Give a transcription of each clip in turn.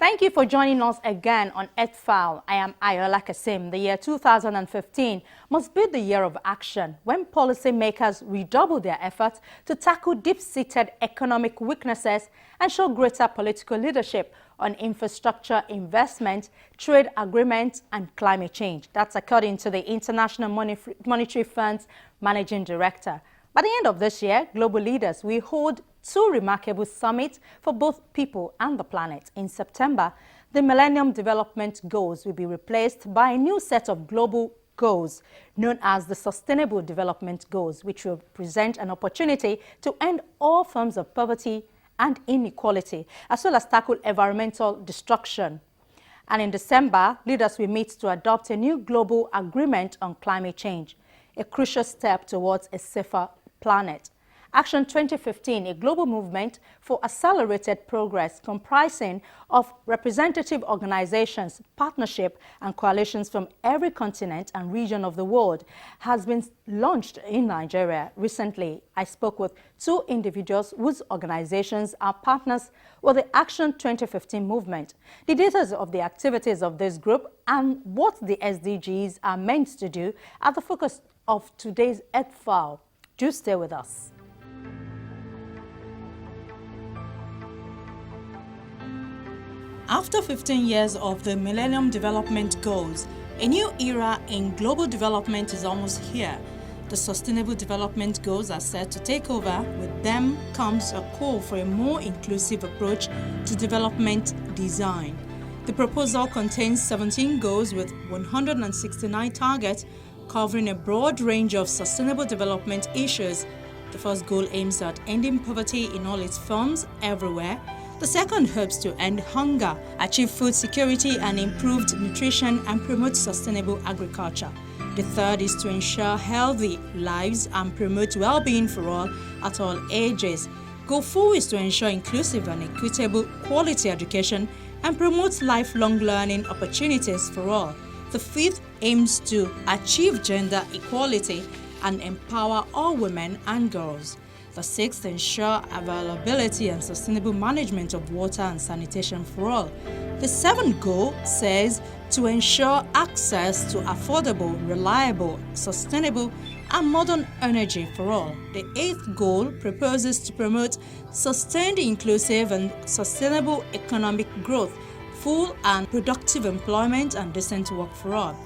Thank you for joining us again on Earthfile. I am Ayola Kasim. The year 2015 must be the year of action when policymakers redouble their efforts to tackle deep-seated economic weaknesses and show greater political leadership on infrastructure investment, trade agreements, and climate change. That's according to the International Monetary Fund's Managing Director. By the end of this year, global leaders will hold two remarkable summits for both people and the planet. In September, the Millennium Development Goals will be replaced by a new set of global goals known as the Sustainable Development Goals, which will present an opportunity to end all forms of poverty and inequality, as well as tackle environmental destruction. And in December, leaders will meet to adopt a new global agreement on climate change, a crucial step towards a safer planet. Action 2015, a global movement for accelerated progress comprising of representative organizations, partnership, and coalitions from every continent and region of the world, has been launched in Nigeria. Recently, I spoke with two individuals whose organizations are partners with the Action 2015 movement. The details of the activities of this group and what the SDGs are meant to do are the focus of today's Earthfile. Do stay with us. After 15 years of the Millennium Development Goals, a new era in global development is almost here. The Sustainable Development Goals are set to take over. With them comes a call for a more inclusive approach to development design. The proposal contains 17 goals with 169 targets covering a broad range of sustainable development issues. The first goal aims at ending poverty in all its forms everywhere. The second hopes to end hunger, achieve food security and improved nutrition, and promote sustainable agriculture. The third is to ensure healthy lives and promote well-being for all at all ages. Goal 4 is to ensure inclusive and equitable quality education and promote lifelong learning opportunities for all. The fifth aims to achieve gender equality and empower all women and girls. The sixth, ensure availability and sustainable management of water and sanitation for all. The seventh goal says to ensure access to affordable, reliable, sustainable, and modern energy for all. The eighth goal proposes to promote sustained, inclusive, and sustainable economic growth, full and productive employment, and decent work for all.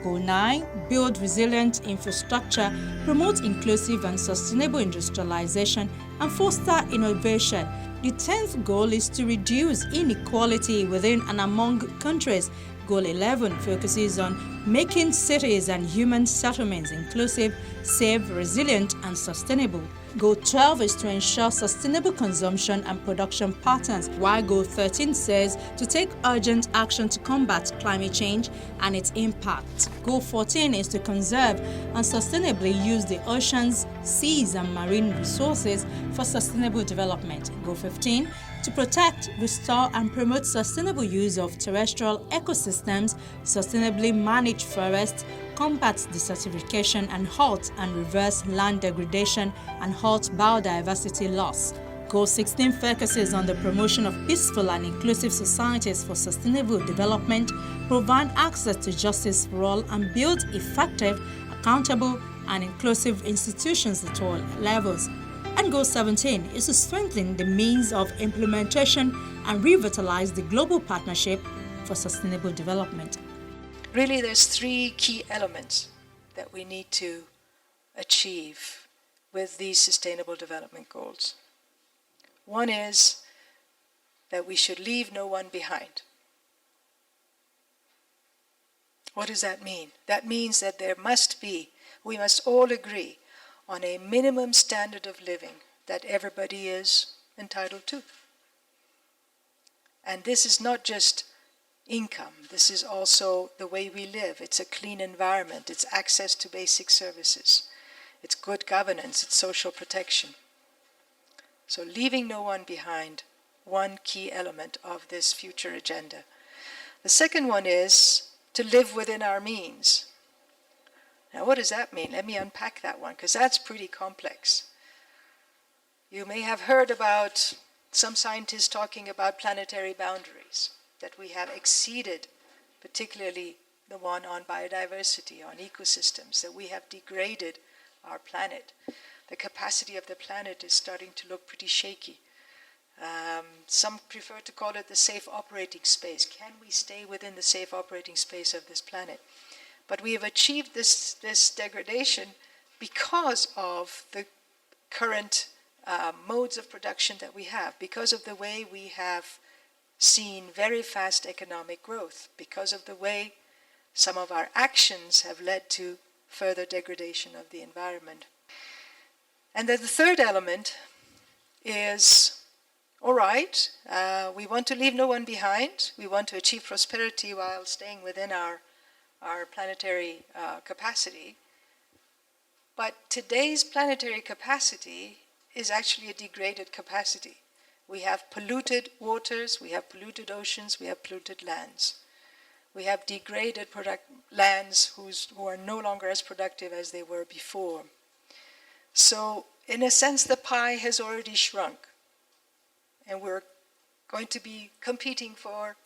Goal 9, build resilient infrastructure, promote inclusive and sustainable industrialization, and foster innovation. The 10th goal is to reduce inequality within and among countries. Goal 11 focuses on making cities and human settlements inclusive, safe, resilient, and sustainable. Goal 12 is to ensure sustainable consumption and production patterns, while Goal 13 says to take urgent action to combat climate change and its impact. Goal 14 is to conserve and sustainably use the oceans, seas, and marine resources for sustainable development. Goal 15 to protect, restore, and promote sustainable use of terrestrial ecosystems, sustainably manage forests, combat desertification, and halt and reverse land degradation and halt biodiversity loss. Goal 16 focuses on the promotion of peaceful and inclusive societies for sustainable development, provide access to justice for all, and build effective, accountable, and inclusive institutions at all levels. And Goal 17 is to strengthen the means of implementation and revitalize the global partnership for sustainable development. Really, there's three key elements that we need to achieve with these Sustainable Development Goals. One is that we should leave no one behind. What does that mean? That means that we must all agree on a minimum standard of living that everybody is entitled to. And this is not just income, this is also the way we live. It's a clean environment, it's access to basic services, it's good governance, it's social protection. So leaving no one behind, one key element of this future agenda. The second one is to live within our means. Now what does that mean? Let me unpack that one, because that's pretty complex. You may have heard about some scientists talking about planetary boundaries. that we have exceeded, particularly the one on biodiversity, on ecosystems, that we have degraded our planet. The capacity of the planet is starting to look pretty shaky. Some prefer to call it the safe operating space. Can we stay within the safe operating space of this planet? But we have achieved this degradation because of the current modes of production that we have, because of the way we have seen very fast economic growth, because of the way some of our actions have led to further degradation of the environment. And then the third element is, all right, we want to leave no one behind. We want to achieve prosperity while staying within our planetary capacity. But today's planetary capacity is actually a degraded capacity. We have polluted waters, we have polluted oceans, we have polluted lands. We have degraded lands who are no longer as productive as they were before. So, in a sense, the pie has already shrunk. And we're going to be competing for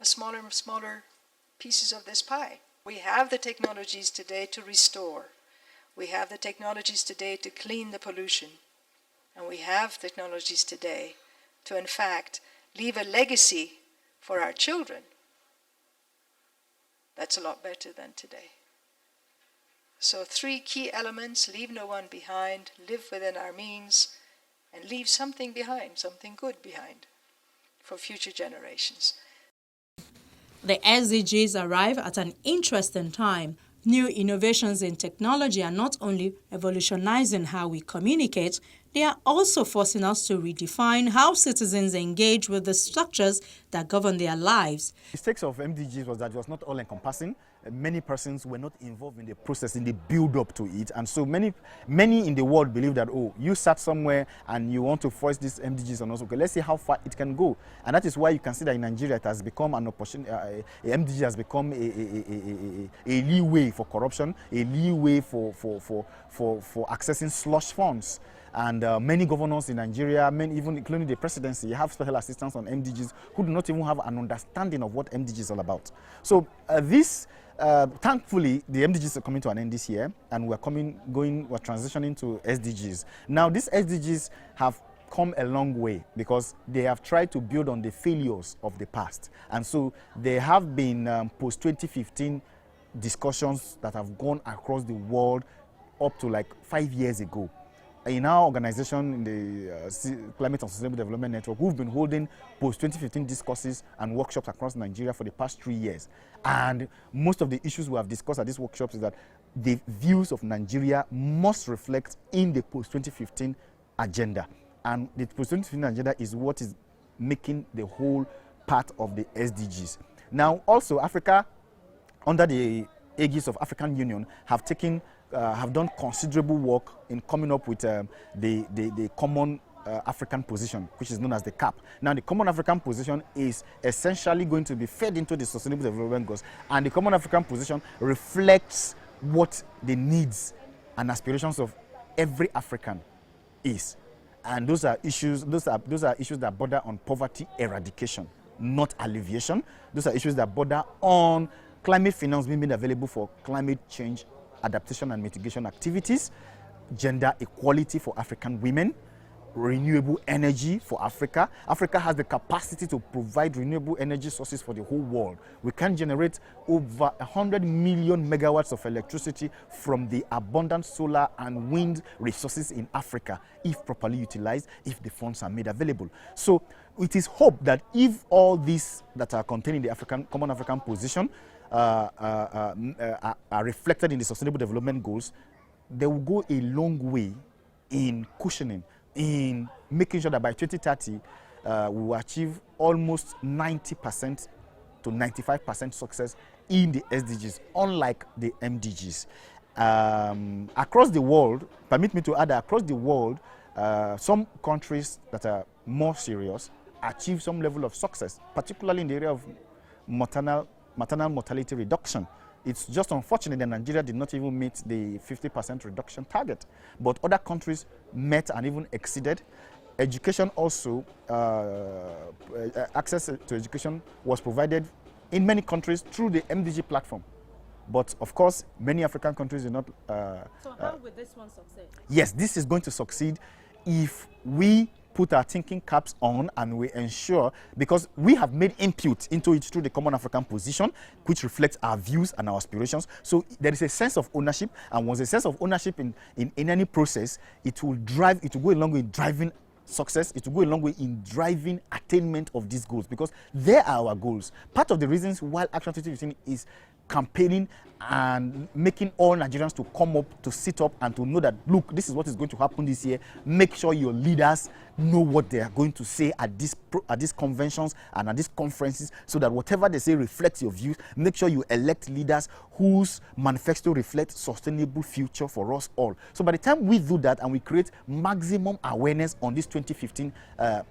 a smaller and smaller pieces of this pie. We have the technologies today to restore. We have the technologies today to clean the pollution. And we have technologies today to, in fact, leave a legacy for our children that's a lot better than today. So 3 key elements: leave no one behind, live within our means, and leave something behind, something good behind for future generations. The SDGs arrive at an interesting time. New innovations in technology are not only evolutionizing how we communicate, they are also forcing us to redefine how citizens engage with the structures that govern their lives. The mistakes of MDGs was that it was not all-encompassing. Many persons were not involved in the process, in the build-up to it. And so many in the world believe that, oh, you sat somewhere and you want to force these MDGs on us. Okay, let's see how far it can go. And that is why you can see that in Nigeria it has become an opportunity, MDG has become a leeway for corruption, a leeway for accessing slush funds. And many governors in Nigeria, even including the presidency, have special assistants on MDGs who do not even have an understanding of what MDGs is all about. So thankfully, the MDGs are coming to an end this year, and we're transitioning to SDGs. Now, these SDGs have come a long way because they have tried to build on the failures of the past. And so there have been post-2015 discussions that have gone across the world up to like 5 years ago. In our organization, in the Climate and Sustainable Development Network, we've been holding post-2015 discourses and workshops across Nigeria for the past 3 years. And most of the issues we have discussed at these workshops is that the views of Nigeria must reflect in the post-2015 agenda. And the post-2015 agenda is what is making the whole part of the SDGs. Now, also, Africa, under the aegis of African Union, have done considerable work in coming up with the common African position, which is known as the CAP. Now, the common African position is essentially going to be fed into the Sustainable Development Goals, and the common African position reflects what the needs and aspirations of every African is. And those are issues that border on poverty eradication, not alleviation. Those are issues that border on climate finance being made available for climate change adaptation and mitigation activities, gender equality for African women, renewable energy for Africa. Africa has the capacity to provide renewable energy sources for the whole world. We can generate over 100 million megawatts of electricity from the abundant solar and wind resources in Africa, if properly utilized, if the funds are made available. So it is hoped that if all these that are contained in the common African position are reflected in the Sustainable Development Goals, they will go a long way in cushioning, in making sure that by 2030 we will achieve almost 90% to 95% success in the SDGs, unlike the MDGs. Across the world, permit me to add that across the world, some countries that are more serious achieve some level of success, particularly in the area of maternal mortality reduction. It's just unfortunate that Nigeria did not even meet the 50% reduction target, but other countries met and even exceeded. education also, access to education was provided in many countries through the MDG platform. But of course, many African countries do not. So how will this one succeed? Yes, this is going to succeed if we put our thinking caps on and we ensure, because we have made input into it through the Common African Position, which reflects our views and our aspirations. So there is a sense of ownership, and once a sense of ownership in any process, it will go along with driving success, it will go a long way in driving attainment of these goals, because they are our goals. Part of the reasons why Action 2015 is campaigning and making all Nigerians to come up, to sit up and to know that, look, this is what is going to happen this year. Make sure your leaders know what they are going to say at these conventions and at these conferences, so that whatever they say reflects your views. Make sure you elect leaders whose manifesto reflects sustainable future for us all. So by the time we do that and we create maximum awareness on this 2015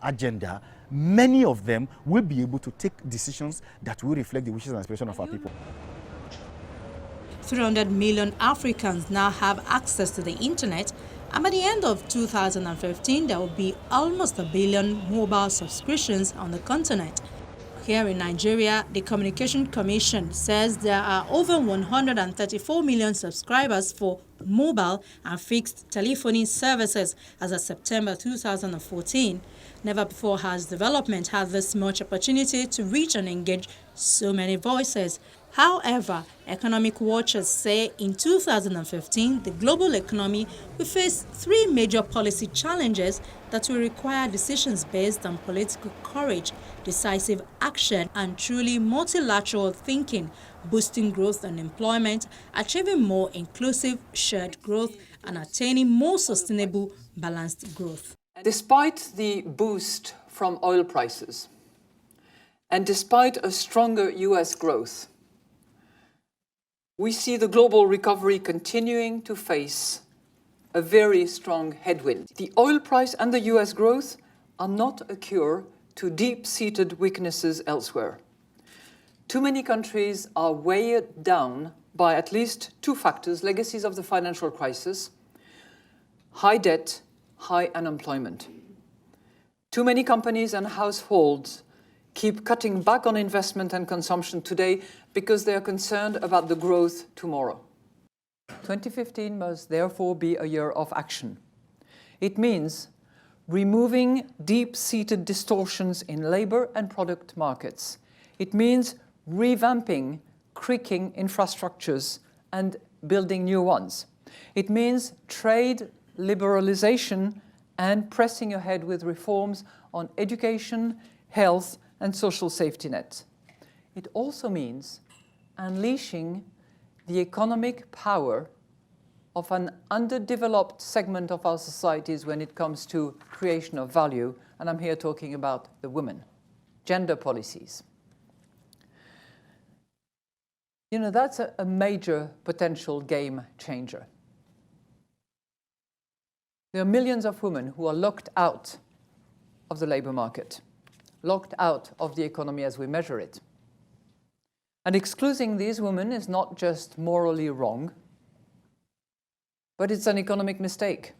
agenda, many of them will be able to take decisions that will reflect the wishes and aspirations of our people. 300 million Africans now have access to the internet, and by the end of 2015, there will be almost 1 billion mobile subscriptions on the continent. Here in Nigeria, the Communication Commission says there are over 134 million subscribers for mobile and fixed telephony services as of September 2014. Never before has development had this much opportunity to reach and engage so many voices. However, economic watchers say in 2015, the global economy will face 3 major policy challenges that will require decisions based on political courage, decisive action, and truly multilateral thinking, boosting growth and employment, achieving more inclusive shared growth, and attaining more sustainable, balanced growth. Despite the boost from oil prices, and despite a stronger US growth, we see the global recovery continuing to face a very strong headwind. The oil price and the US growth are not a cure to deep-seated weaknesses elsewhere. Too many countries are weighed down by at least 2 factors: legacies of the financial crisis, high debt, high unemployment. Too many companies and households keep cutting back on investment and consumption today because they are concerned about the growth tomorrow. 2015 must therefore be a year of action. It means removing deep-seated distortions in labor and product markets. It means revamping creaking infrastructures and building new ones. It means trade liberalization and pressing ahead with reforms on education, health, and social safety net. It also means unleashing the economic power of an underdeveloped segment of our societies when it comes to creation of value, and I'm here talking about the women. Gender policies. You know, that's a major potential game changer. There are millions of women who are locked out of the labor market, locked out of the economy as we measure it. And excluding these women is not just morally wrong, but it's an economic mistake.